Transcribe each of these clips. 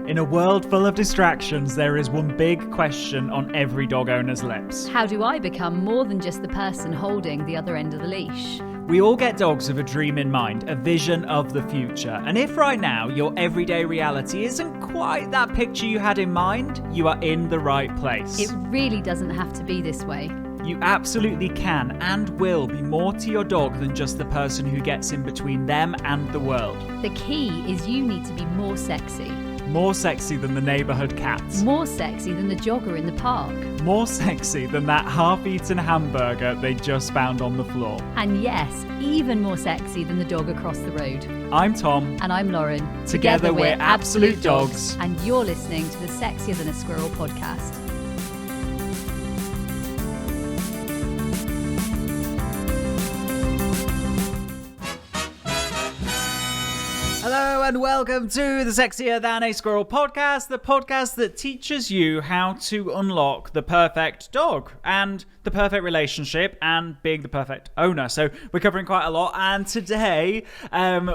In a world full of distractions, there is one big question on every dog owner's lips. How do I become more than just the person holding the other end of the leash? We all get dogs with a dream in mind, a vision of the future. And if right now your everyday reality isn't quite that picture you had in mind, you are in the right place. It really doesn't have to be this way. You absolutely can and will be more to your dog than just the person who gets in between them and the world. The key is you need to be more sexy. More sexy than the neighbourhood cat. More sexy than the jogger in the park. More sexy than that half-eaten hamburger they just found on the floor. And yes, even more sexy than the dog across the road. I'm Tom. And I'm Lauren. Together we're Absolute Dogs. And you're listening to the Sexier Than a Squirrel podcast. Hello and welcome to the Sexier Than a Squirrel podcast, the podcast that teaches you how to unlock the perfect dog and the perfect relationship and being the perfect owner. So we're covering quite a lot, and today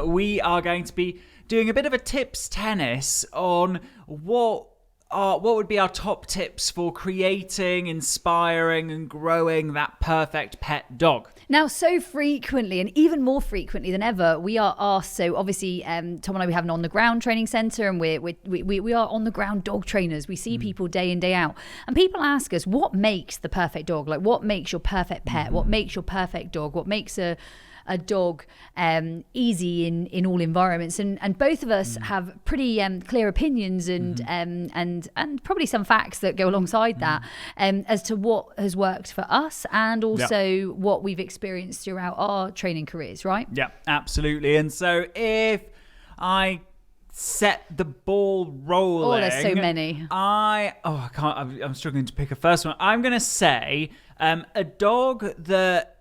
we are going to be doing a bit of a tips tennis on what would be our top tips for creating, inspiring and growing that perfect pet dog. Now, so frequently, and even more frequently than ever, we are asked. So obviously, Tom and I, we have an on-the-ground training centre, and we are on-the-ground dog trainers. We see people day in, day out, and people ask us, what makes the perfect dog? Like, what makes your perfect pet? What makes your perfect dog? What makes a dog easy in all environments? And both of us have pretty clear opinions and probably some facts that go alongside that as to what has worked for us and also what we've experienced throughout our training careers, right? Yeah, absolutely. And so if I set the ball rolling. Oh, there's so many. I'm struggling to pick a first one. I'm going to say a dog that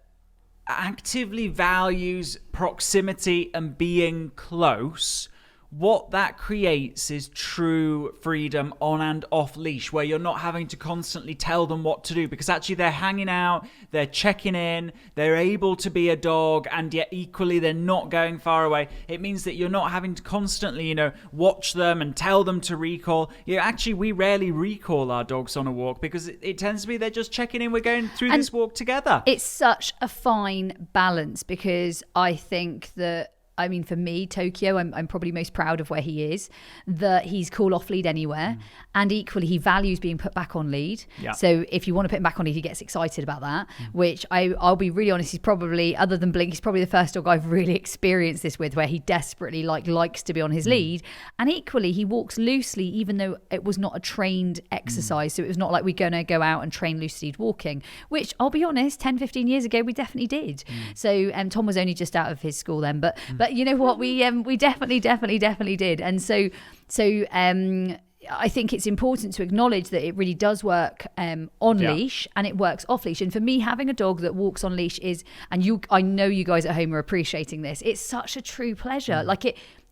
actively values proximity and being close. What that creates is true freedom on and off leash, where you're not having to constantly tell them what to do, because actually they're hanging out, they're checking in, they're able to be a dog, and yet equally they're not going far away. It means that you're not having to constantly, watch them and tell them to recall. We rarely recall our dogs on a walk because it tends to be they're just checking in. We're going through this walk together. It's such a fine balance, because I think that, for me, Tokyo, I'm probably most proud of where he is, that he's cool off lead anywhere. And equally, he values being put back on lead. Yeah. So if you want to put him back on lead, he gets excited about that, which I'll be really honest, he's probably, other than Blink, he's probably the first dog I've really experienced this with, where he desperately likes to be on his lead. And equally, he walks loosely, even though it was not a trained exercise. So it was not like we're going to go out and train loose lead walking, which I'll be honest, 10, 15 years ago, we definitely did. So Tom was only just out of his school then, but you know what, we definitely did. And so I think it's important to acknowledge that it really does work on leash and it works off leash. And for me, having a dog that walks on leash is, and I know you guys at home are appreciating this, it's such a true pleasure. Like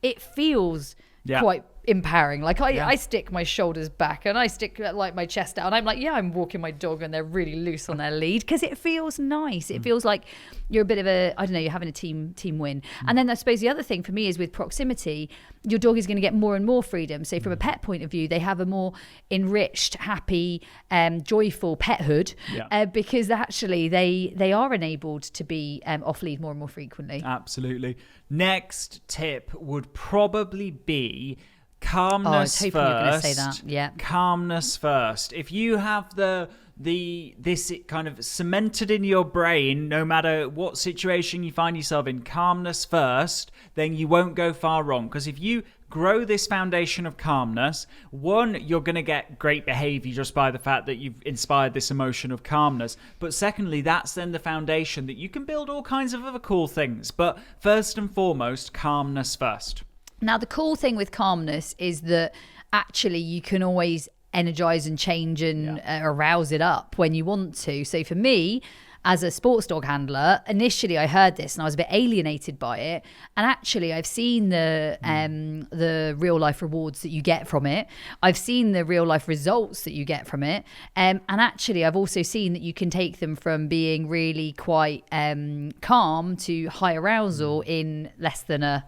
it feels quite empowering. Like I stick my shoulders back and I stick like my chest out and I'm like, I'm walking my dog and they're really loose on their lead, because it feels nice. It feels like you're a bit of a, I don't know, you're having a team win. And then I suppose the other thing for me is with proximity, your dog is going to get more and more freedom. So from a pet point of view, they have a more enriched, happy, joyful pethood, because actually they are enabled to be off lead more and more frequently. Absolutely. Next tip would probably be calmness. I was hoping first. you were going to say that. Yeah. Calmness first. If you have this kind of cemented in your brain, no matter what situation you find yourself in, calmness first, then you won't go far wrong. Because if you grow this foundation of calmness, one, you're going to get great behavior just by the fact that you've inspired this emotion of calmness. But secondly, that's then the foundation that you can build all kinds of other cool things. But first and foremost, calmness first. Now, the cool thing with calmness is that actually you can always energize and change and arouse it up when you want to. So for me, as a sports dog handler, initially I heard this and I was a bit alienated by it. And actually I've seen the real life rewards that you get from it. I've seen the real life results that you get from it. And actually I've also seen that you can take them from being really quite calm to high arousal in less than a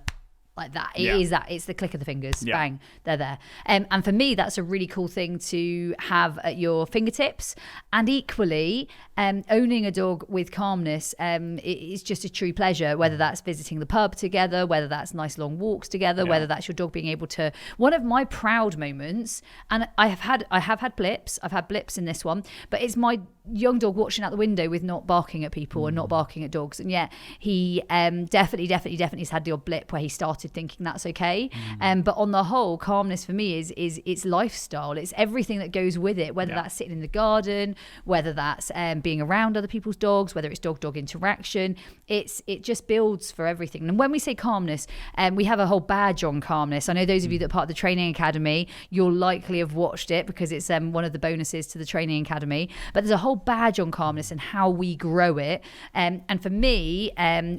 like that. It is that. It's the click of the fingers. Yeah. Bang, they're there. And for me, that's a really cool thing to have at your fingertips. And equally, owning a dog with calmness is just a true pleasure, whether that's visiting the pub together, whether that's nice long walks together, whether that's your dog being able to... One of my proud moments, and I have had blips. I've had blips in this one, but it's my young dog watching out the window with not barking at people and not barking at dogs. And yet he definitely has had the odd blip where he started thinking that's okay. But on the whole, calmness for me is it's lifestyle. It's everything that goes with it, whether that's sitting in the garden, whether that's being around other people's dogs, whether it's dog-dog interaction. It just builds for everything. And when we say calmness, we have a whole badge on calmness. I know those of you that are part of the training academy, you'll likely have watched it because it's one of the bonuses to the training academy. But there's a whole badge on calmness and how we grow it. And for me,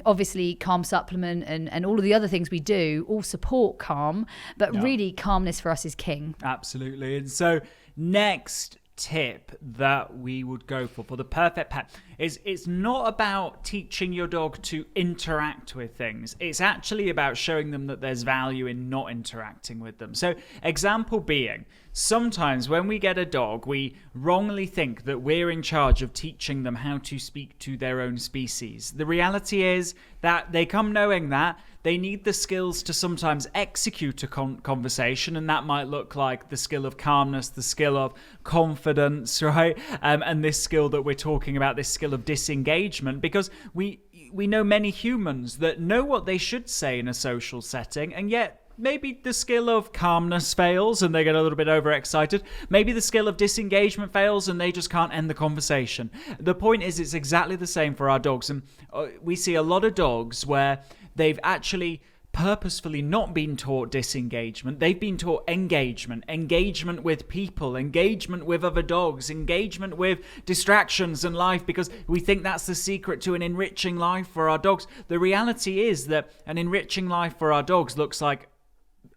obviously calm supplement and all of the other things we do all support calm, but really calmness for us is king. Absolutely. And so next tip that we would go for the perfect pet is it's not about teaching your dog to interact with things. It's actually about showing them that there's value in not interacting with them. So example being, sometimes when we get a dog, we wrongly think that we're in charge of teaching them how to speak to their own species. The reality is that they come knowing that they need the skills to sometimes execute a conversation, and that might look like the skill of calmness, the skill of confidence, right? And this skill that we're talking about, this skill of disengagement, because we know many humans that know what they should say in a social setting, and yet maybe the skill of calmness fails and they get a little bit overexcited. Maybe the skill of disengagement fails and they just can't end the conversation. The point is, it's exactly the same for our dogs. And we see a lot of dogs where they've actually purposefully not been taught disengagement. They've been taught engagement with people, engagement with other dogs, engagement with distractions and life, because we think that's the secret to an enriching life for our dogs. The reality is that an enriching life for our dogs looks like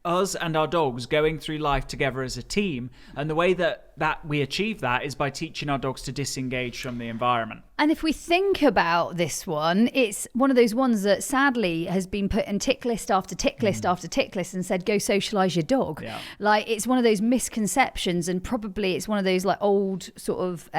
us and our dogs going through life together as a team, and the way that we achieve that is by teaching our dogs to disengage from the environment. And if we think about this one, it's one of those ones that sadly has been put in tick list after tick list after tick list and said, go socialise your dog. Yeah. Like, it's one of those misconceptions, and probably it's one of those like old sort of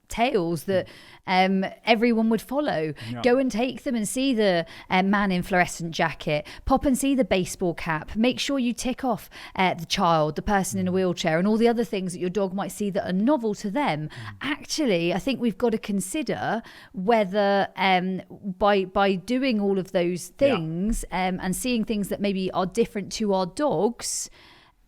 tales that everyone would follow. Yeah. Go and take them and see the man in fluorescent jacket, pop and see the baseball cap, make sure you tick off the child, the person in a wheelchair, and all the other things that your dog might see that are novel to them. Actually, I think we've got to consider whether by doing all of those things and seeing things that maybe are different to our dogs,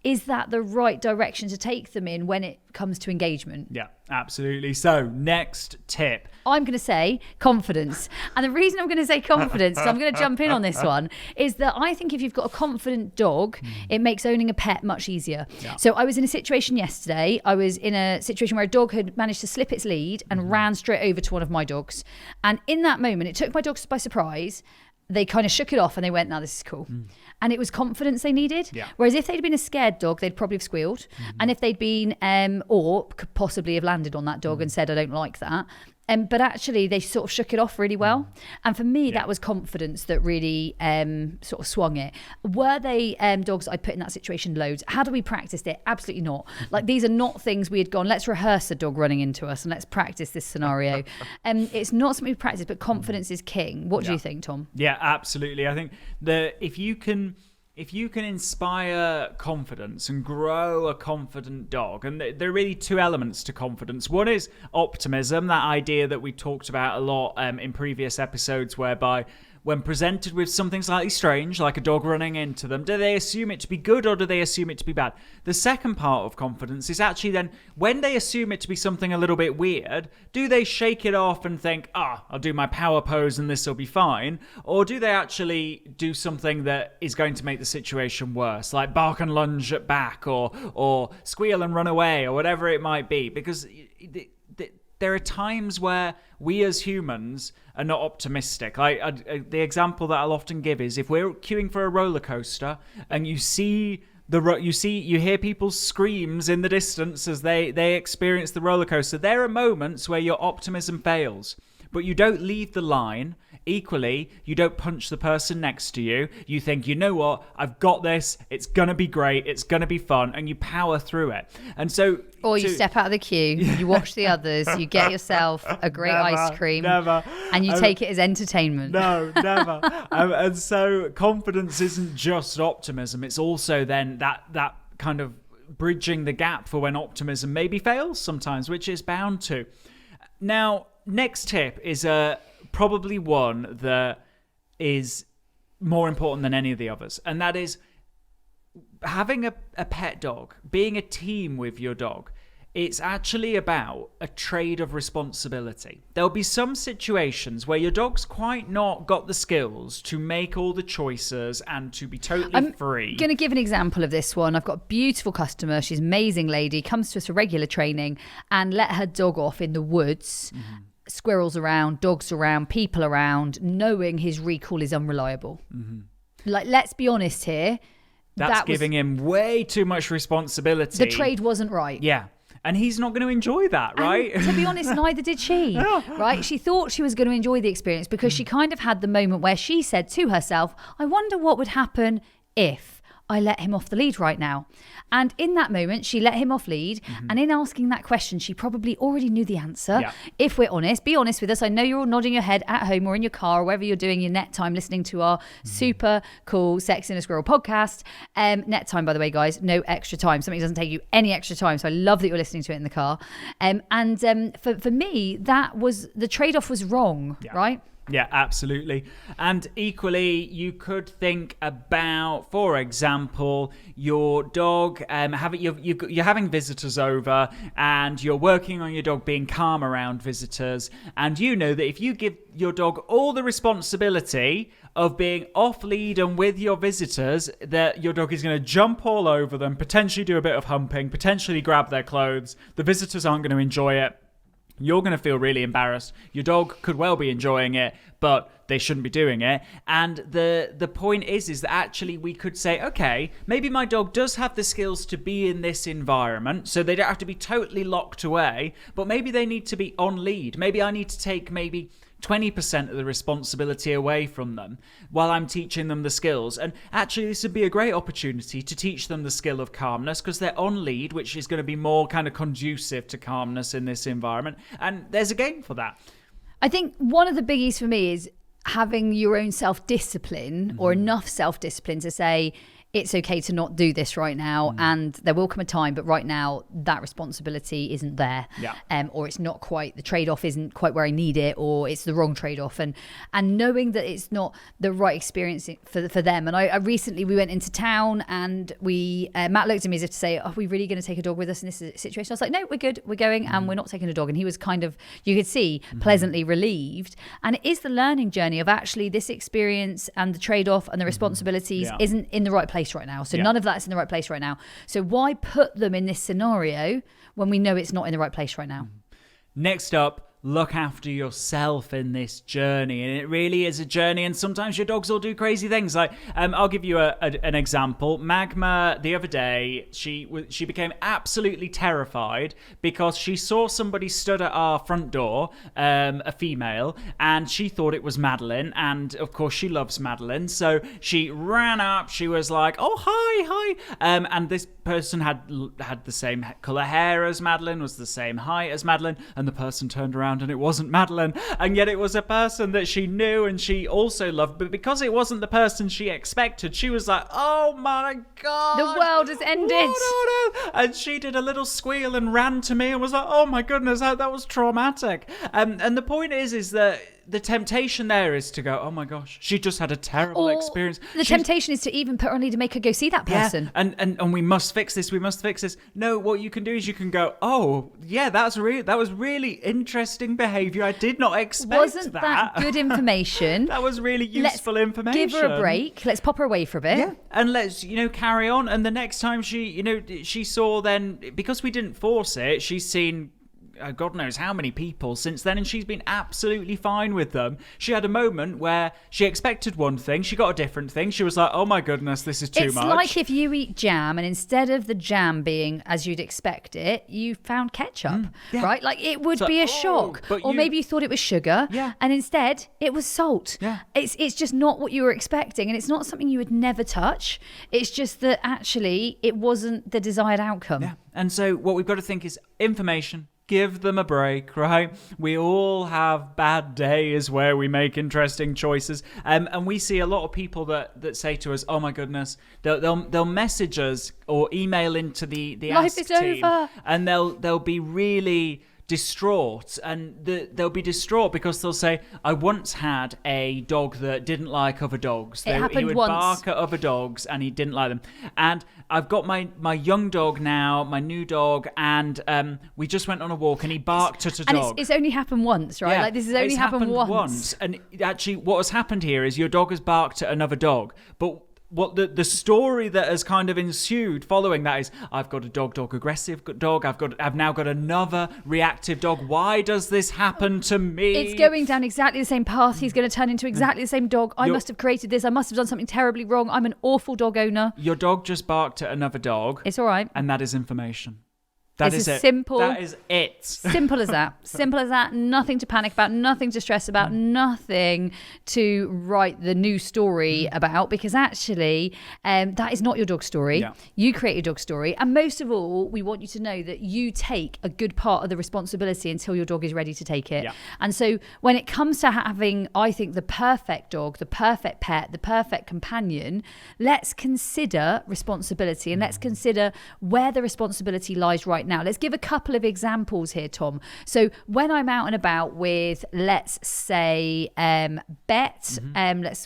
is that the right direction to take them in when it comes to engagement? Yeah, absolutely. So next tip. I'm going to say confidence. And the reason I'm going to say confidence, so I'm going to jump in on this one, is that I think if you've got a confident dog, it makes owning a pet much easier. Yeah. So I was in a situation yesterday. I was in a situation where a dog had managed to slip its lead and ran straight over to one of my dogs. And in that moment, it took my dogs by surprise. They kind of shook it off and they went, "Now this is cool." And it was confidence they needed. Yeah. Whereas if they'd been a scared dog, they'd probably have squealed. And if they'd been, or could possibly have landed on that dog and said, "I don't like that." But actually, they sort of shook it off really well. And for me, that was confidence that really sort of swung it. Were they dogs I put in that situation loads? How do we practice it? Absolutely not. Like, these are not things we had gone, let's rehearse a dog running into us and let's practice this scenario. It's not something we practice, but confidence is king. What do you think, Tom? Yeah, absolutely. I think that if you can inspire confidence and grow a confident dog, and there are really two elements to confidence. One is optimism, that idea that we talked about a lot in previous episodes, whereby when presented with something slightly strange, like a dog running into them, do they assume it to be good or do they assume it to be bad? The second part of confidence is actually then, when they assume it to be something a little bit weird, do they shake it off and think, I'll do my power pose and this will be fine? Or do they actually do something that is going to make the situation worse, like bark and lunge at back, or squeal and run away, or whatever it might be? Because there are times where we as humans are not optimistic. The example that I'll often give is, if we're queuing for a roller coaster and you hear people's screams in the distance as they experience the roller coaster, there are moments where your optimism fails. but you don't leave the line. Equally, you don't punch the person next to you. You think, you know what, I've got this, it's going to be great, it's going to be fun, and you power through it. And so... Or you step out of the queue, you watch the others, you get yourself a great ice cream, and you take it as entertainment. No, never. And so confidence isn't just optimism, it's also then that kind of bridging the gap for when optimism maybe fails sometimes, which is bound to. Now, next tip is probably one that is more important than any of the others, and that is having a pet dog, being a team with your dog. It's actually about a trade of responsibility. There'll be some situations where your dog's quite not got the skills to make all the choices and to be totally free. I'm going to give an example of this one. I've got a beautiful customer. She's an amazing lady, comes to us for regular training and let her dog off in the woods. Mm-hmm. Squirrels around, dogs around, people around, knowing his recall is unreliable. Mm-hmm. Like, let's be honest here. That's giving him way too much responsibility. The trade wasn't right. Yeah. And he's not going to enjoy that, right? And to be honest, neither did she, right? She thought she was going to enjoy the experience because she kind of had the moment where she said to herself, I wonder what would happen if I let him off the lead right now. And in that moment, she let him off lead. Mm-hmm. And in asking that question, she probably already knew the answer. Yeah. If we're honest, be honest with us. I know you're all nodding your head at home or in your car or wherever you're doing your net time listening to our super cool Sex in a Squirrel podcast. Net time, by the way, guys, no extra time. Something doesn't take you any extra time. So I love that you're listening to it in the car. For me, that was the trade-off was wrong, right? Yeah, absolutely. And equally, you could think about, for example, your dog, you're having visitors over and you're working on your dog being calm around visitors. And you know that if you give your dog all the responsibility of being off lead and with your visitors, that your dog is going to jump all over them, potentially do a bit of humping, potentially grab their clothes. The visitors aren't going to enjoy it. You're going to feel really embarrassed. Your dog could well be enjoying it, but they shouldn't be doing it. And the point is that actually we could say, okay, maybe my dog does have the skills to be in this environment, so they don't have to be totally locked away, but maybe they need to be on lead. Maybe I need to take 20% of the responsibility away from them while I'm teaching them the skills. And actually, this would be a great opportunity to teach them the skill of calmness because they're on lead, which is going to be more kind of conducive to calmness in this environment. And there's a game for that. I think one of the biggies for me is having your own self-discipline or enough self-discipline to say, it's okay to not do this right now, and there will come a time, but right now that responsibility isn't there, or it's not quite, the trade-off isn't quite where I need it, or it's the wrong trade-off, and knowing that it's not the right experience for them. And I recently, we went into town and Matt looked at me as if to say, are we really going to take a dog with us in this situation? I was like, no, we're good, we're going, and we're not taking a dog. And he was kind of, you could see, pleasantly relieved. And it is the learning journey of actually this experience and the trade-off and the responsibilities isn't in the right place right now. So none of that's in the right place right now. So why put them in this scenario when we know it's not in the right place right now? Next up, look after yourself in this journey. And it really is a journey, and sometimes your dogs will do crazy things. Like I'll give you an example. Magma, the other day, she became absolutely terrified because she saw somebody stood at our front door, a female, and she thought it was Madeline, and of course she loves Madeline, so she ran up. She was like, oh, hi. And this person had the same colour hair as Madeline, was the same height as Madeline, and the person turned around and it wasn't Madeline, and yet it was a person that she knew and she also loved, but because it wasn't the person she expected, she was like, oh my god, the world has ended. And she did a little squeal and ran to me and was like, oh my goodness, that was traumatic. And the point is that the temptation there is to go, oh my gosh, she just had a terrible experience. The temptation is to even put her on lead to make her go see that person. Yeah, and we must fix this. No, what you can do is you can go, oh yeah, that was really interesting behaviour. I did not expect Wasn't that good information? That was really useful information. Give her a break. Let's pop her away for a bit. Yeah, and let's carry on. And the next time she saw, then because we didn't force it, she's seen God knows how many people since then, and she's been absolutely fine with them. She had a moment where she expected one thing, she got a different thing. She was like, oh my goodness, this is too much. It's like if you eat jam and instead of the jam being as you'd expect it, you found ketchup, right? Like it would be a shock. Or maybe you thought it was sugar and instead it was salt. Yeah. It's just not what you were expecting, and it's not something you would never touch. It's just that actually it wasn't the desired outcome. Yeah. And so what we've got to think is information. Give them a break, right? We all have bad days where we make interesting choices. And we see a lot of people that say to us, oh my goodness, they'll message us or email into the Life Ask is team, over. and they'll be really distraught, and they'll be distraught because they'll say, I once had a dog that didn't like other dogs. It happened he would once. bark at other dogs and he didn't like them. And I've got my young dog now, my new dog, and we just went on a walk and he barked at a dog. And it's only happened once, right? Yeah, Like this has only it's happened once. And actually what has happened here is your dog has barked at another dog, but what the story that has kind of ensued following that is, I've got a dog aggressive dog, I've now got another reactive dog. Why does this happen to me? It's going down exactly the same path. He's going to turn into exactly the same dog. I must have created this. I must have done something terribly wrong. I'm an awful dog owner. Your dog just barked at another dog. It's all right. And that is information. That It's is as it. simple- That is it. Simple as that. Simple as that. Nothing to panic about, nothing to stress about, nothing to write the new story about, because actually that is not your dog's story. Yeah. You create your dog's story. And most of all, we want you to know that you take a good part of the responsibility until your dog is ready to take it. Yeah. And so when it comes to having, I think, the perfect dog, the perfect pet, the perfect companion, let's consider responsibility and let's consider where the responsibility lies right now. Let's give a couple of examples here, Tom. So when I'm out and about with, let's say, Bet,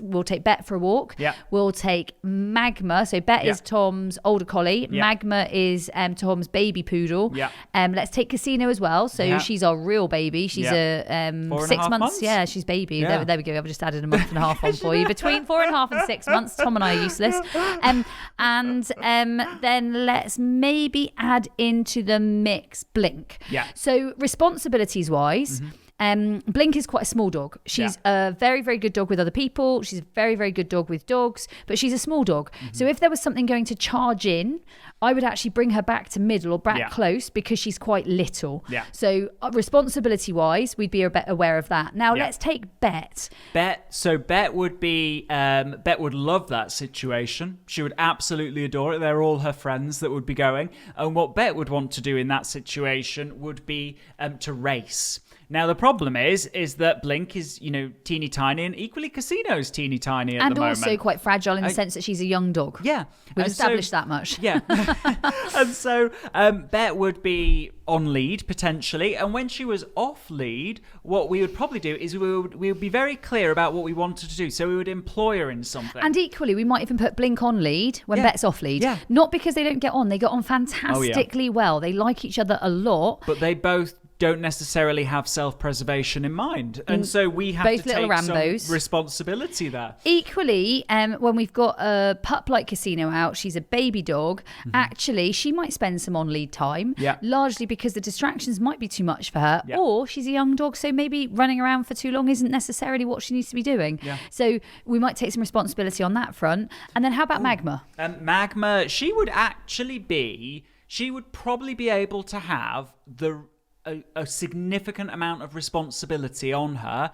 we'll take Bet for a walk. Yeah. We'll take Magma. So Bet is Tom's older collie. Yeah. Magma is Tom's baby poodle. Yeah. Let's take Casino as well. So she's our real baby. She's a 6 months. Yeah, she's baby. Yeah. There we go. I've just added a month and a half on for you. Between 4.5 and 6 months, Tom and I are useless. Then let's maybe add into the mix Blink. Yeah. So responsibilities wise, Blink is quite a small dog. She's a very, very good dog with other people. She's a very, very good dog with dogs, but she's a small dog. So if there was something going to charge in, I would actually bring her back to middle or back close because she's quite little. Yeah. So responsibility wise, we'd be a bit aware of that. Now let's take Bet. Bet would be Bet would love that situation. She would absolutely adore it. They're all her friends that would be going. And what Bet would want to do in that situation would be to race. Now the problem is that Blink is, teeny tiny, and equally Casino's teeny tiny at the moment. And also quite fragile in the sense that she's a young dog. Yeah. We've established that much. Yeah. And so Bet would be on lead potentially, and when she was off lead, what we would probably do is we would be very clear about what we wanted to do. So we would employ her in something. And equally, we might even put Blink on lead when Bet's off lead. Yeah. Not because they don't get on. They get on fantastically well. They like each other a lot. But they both don't necessarily have self-preservation in mind. And so we have to take some responsibility there. Equally, when we've got a pup like Casino out, she's a baby dog, actually, she might spend some on-lead time, largely because the distractions might be too much for her, or she's a young dog, so maybe running around for too long isn't necessarily what she needs to be doing. Yeah. So we might take some responsibility on that front. And then how about Magma? Magma, she would probably be able to have a significant amount of responsibility on her.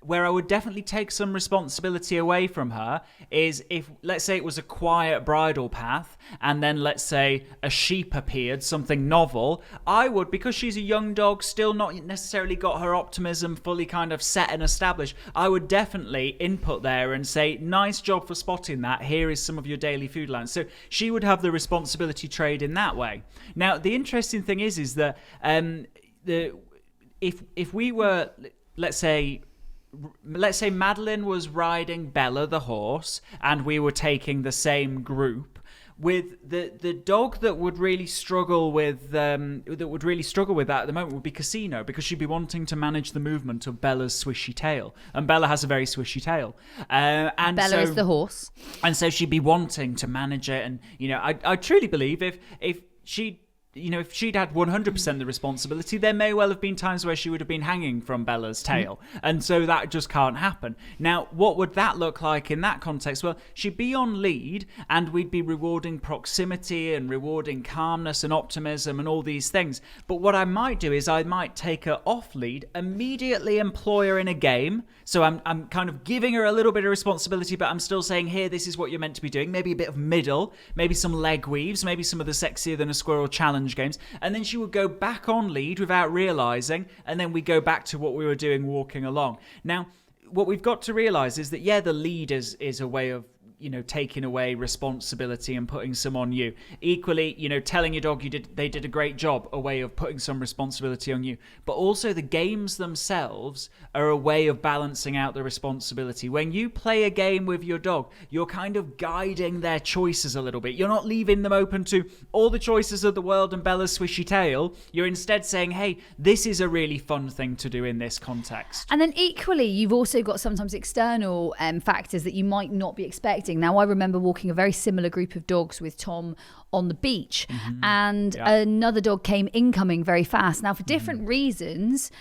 Where I would definitely take some responsibility away from her is if, let's say, it was a quiet bridle path and then let's say a sheep appeared, something novel, I would, because she's a young dog, still not necessarily got her optimism fully kind of set and established, I would definitely input there and say, nice job for spotting that, here is some of your daily food lines. So she would have the responsibility trade in that way. Now the interesting thing is that if we were, let's say Madeline was riding Bella the horse and we were taking the same group, with the dog that would really struggle with that at the moment would be Casino, because she'd be wanting to manage the movement of Bella's swishy tail, and Bella has a very swishy tail, and Bella is the horse, and so she'd be wanting to manage it. And I truly believe if she if she'd had 100% the responsibility, there may well have been times where she would have been hanging from Bella's tail. And so that just can't happen. Now, what would that look like in that context? Well, she'd be on lead and we'd be rewarding proximity and rewarding calmness and optimism and all these things. But what I might do is I might take her off lead, immediately employ her in a game. So I'm kind of giving her a little bit of responsibility, but I'm still saying, here, this is what you're meant to be doing. Maybe a bit of middle, maybe some leg weaves, maybe some of the sexier than a squirrel challenge games. And then she would go back on lead without realizing. And then we go back to what we were doing walking along. Now, what we've got to realize is that, the lead is a way of, taking away responsibility and putting some on you. Equally, telling your dog they did a great job, a way of putting some responsibility on you. But also the games themselves are a way of balancing out the responsibility. When you play a game with your dog, you're kind of guiding their choices a little bit. You're not leaving them open to all the choices of the world and Bella's swishy tail. You're instead saying, hey, this is a really fun thing to do in this context. And then equally, you've also got sometimes external factors that you might not be expecting. Now, I remember walking a very similar group of dogs with Tom on the beach, and another dog came incoming very fast. Now, for different reasons,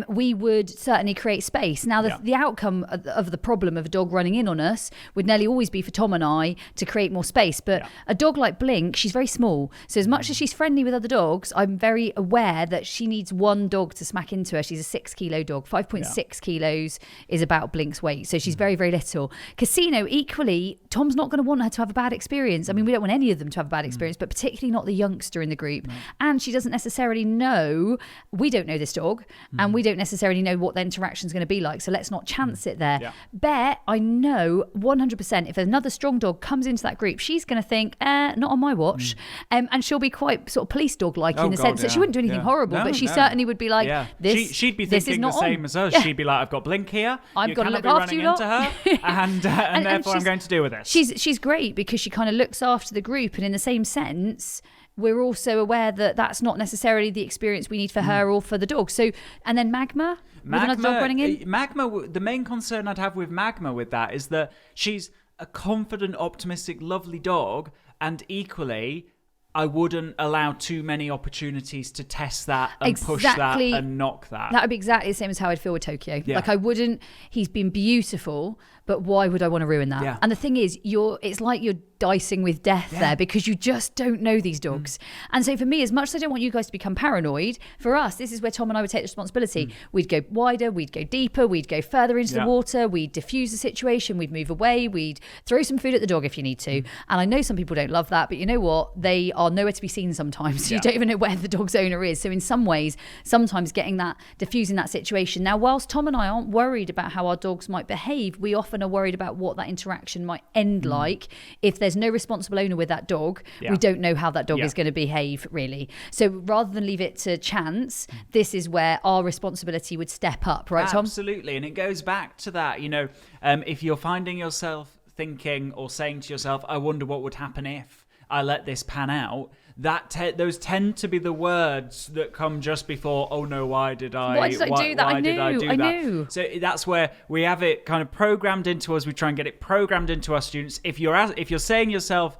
we would certainly create space. Now, the outcome of the problem of a dog running in on us would nearly always be for Tom and I to create more space. But a dog like Blink, she's very small. So as much as she's friendly with other dogs, I'm very aware that she needs one dog to smack into her. She's a 6 kilo dog. 5.6 kilos is about Blink's weight. So she's very, very little. Casino, equally, Tom's not going to want her to have a bad experience. I mean, we don't want any of them to have a bad experience, but particularly not the youngster in the group. And she doesn't necessarily know, we don't know this dog, and we don't necessarily know what the interaction is going to be like. So let's not chance it there. Bear, I know 100% if another strong dog comes into that group, she's going to think, not on my watch. And she'll be quite sort of police dog-like in the sense that she wouldn't do anything horrible, but she certainly would be like, she'd be thinking the same as us. She'd be like, I've got Blink here. I've got to look after you lot. Into her, and therefore I'm going to deal with this. She's great because she kind of looks after the group, and in the same sense, we're also aware that that's not necessarily the experience we need for her or for the dog. So, and then Magma with another dog running in. Magma, the main concern I'd have with Magma with that is that she's a confident, optimistic, lovely dog, and equally, I wouldn't allow too many opportunities to test that and push that and knock that. That would be exactly the same as how I'd feel with Tokyo. Like I wouldn't, he's been beautiful, but why would I want to ruin that? And the thing is, it's like you're dicing with death there, because you just don't know these dogs. And so for me, as much as I don't want you guys to become paranoid, for us, this is where Tom and I would take the responsibility. We'd go wider, we'd go deeper, we'd go further into the water, we'd diffuse the situation, we'd move away, we'd throw some food at the dog if you need to. And I know some people don't love that, but you know what? They are nowhere to be seen sometimes. So you don't even know where the dog's owner is. So in some ways, sometimes diffusing that situation. Now, whilst Tom and I aren't worried about how our dogs might behave, we often are worried about what that interaction might end like. If there's no responsible owner with that dog, we don't know how that dog is going to behave, really. So rather than leave it to chance, this is where our responsibility would step up, right, Tom? Absolutely. And it goes back to that, if you're finding yourself thinking or saying to yourself, I wonder what would happen if I let this pan out, those tend to be the words that come just before, oh no, why did I do that? I knew. So that's where we have it kind of programmed into us. We try and get it programmed into our students. If you're saying to yourself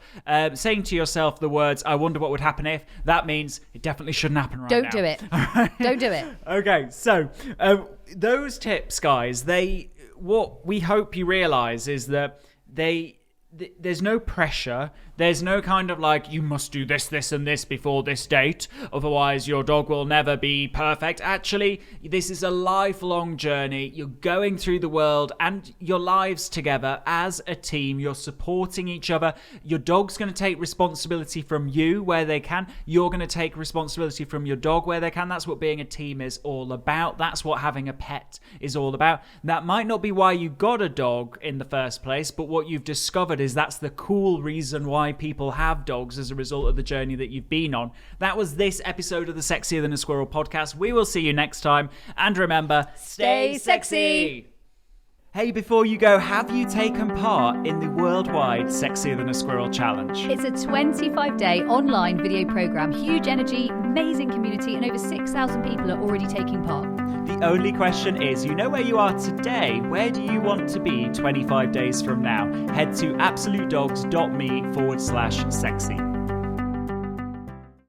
the words, I wonder what would happen if, that means it definitely shouldn't happen right now. Don't do it. Don't do it. Okay, so those tips, guys, what we hope you realize is that there's no pressure. There's no kind of like, you must do this, this, and this before this date, otherwise your dog will never be perfect. Actually, this is a lifelong journey. You're going through the world and your lives together as a team. You're supporting each other. Your dog's going to take responsibility from you where they can. You're going to take responsibility from your dog where they can. That's what being a team is all about. That's what having a pet is all about. That might not be why you got a dog in the first place, but what you've discovered is that's the cool reason why people have dogs as a result of the journey that you've been on. That was this episode of the Sexier Than a Squirrel podcast. We will see you next time. And remember, stay sexy. Hey, before you go, have you taken part in the worldwide Sexier Than a Squirrel challenge? It's a 25-day online video program. Huge energy, amazing community, and over 6,000 people are already taking part. The only question is, you know where you are today. Where do you want to be 25 days from now? Head to absolutedogs.me/sexy.